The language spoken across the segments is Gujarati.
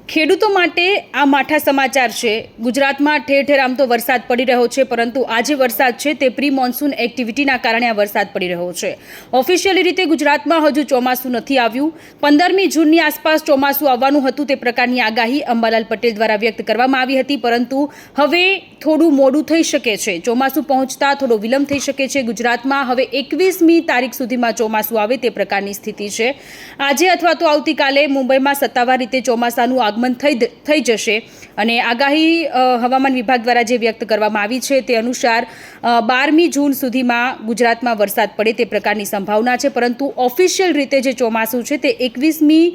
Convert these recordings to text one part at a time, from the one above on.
ખેડૂતો માટે આ માઠા સમાચાર છે। ગુજરાતમાં ઠેર ઠેર આમ તો વરસાદ પડી રહ્યો છે, પરંતુ આ જે વરસાદ છે તે પ્રી મોન્સૂન એક્ટિવિટીના કારણે આ વરસાદ પડી રહ્યો છે। ઓફિશિયલી રીતે ગુજરાતમાં હજુ ચોમાસું નથી આવ્યું। 15મી જૂનની આસપાસ ચોમાસું આવવાનું હતું તે પ્રકારની આગાહી અંબાલાલ પટેલ દ્વારા વ્યક્ત કરવામાં આવી હતી, પરંતુ હવે થોડું મોડું થઈ શકે છે। ચોમાસું પહોંચતા થોડો વિલંબ થઈ શકે છે। ગુજરાતમાં હવે 21મી તારીખ સુધીમાં ચોમાસું આવે તે પ્રકારની સ્થિતિ છે। આજે અથવા તો આવતીકાલે મુંબઈમાં સત્તાવાર રીતે ચોમાસાનું આગમન થઈ જશે અને આગાહી હવામાન વિભાગ દ્વારા જે વ્યક્ત કરવામાં આવી છે તે અનુસાર 12મી જૂન સુધીમાં ગુજરાતમાં વરસાદ પડે તે પ્રકારની સંભાવના છે, પરંતુ ઓફિશિયલ રીતે જે ચોમાસું છે તે 21મી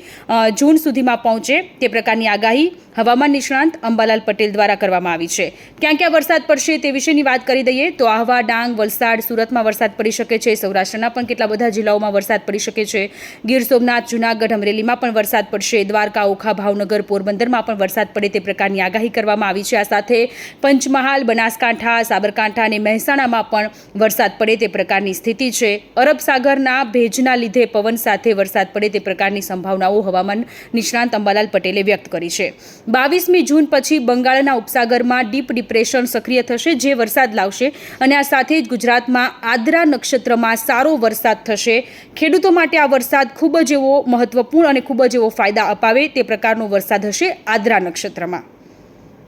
જૂન સુધીમાં પહોંચે તે પ્રકારની આગાહી હવામાન નિષ્ણાંત અંબાલાલ પટેલ દ્વારા કરવામાં આવી છે। ક્યાં ક્યાં વરસાદ પડશે તે વિશેની વાત કરી દઈએ તો આહવા, ડાંગ, વલસાડ, સુરતમાં વરસાદ પડી શકે છે। સૌરાષ્ટ્રના પણ કેટલા બધા જિલ્લાઓમાં વરસાદ પડી શકે છે। ગીર સોમનાથ, જૂનાગઢ, અમરેલીમાં પણ વરસાદ પડશે। દ્વારકા, ઓખા, ભાવનગર, પોરબંદરમાં પણ વરસાદ પડે તે પ્રકારની આગાહી કરવામાં આવી છે। આ સાથે પંચમહાલ, બનાસકાંઠા, સાબરકાંઠા અને મહેસાણામાં પણ વરસાદ પડે તે પ્રકારની સ્થિતિ છે। અરબ સાગરના ભેજના લીધે પવન સાથે વરસાદ પડે તે પ્રકારની સંભાવનાઓ હવામાન નિષ્ણાંત અંબાલાલ પટેલે વ્યક્ત કરી છે। 22મી જૂન પછી બંગાળના ઉપસાગરમાં ડીપ ડિપ્રેશન સક્રિય થશે, જે વરસાદ લાવશે અને આ સાથે જ ગુજરાતમાં આદ્રા નક્ષત્રમાં સારો વરસાદ થશે। ખેડૂતો માટે આ વરસાદ ખૂબ જ એવો મહત્વપૂર્ણ અને ખૂબ જ એવો ફાયદા અપાવે તે પ્રકારનો વરસાદ હશે આદ્રા નક્ષત્રમાં।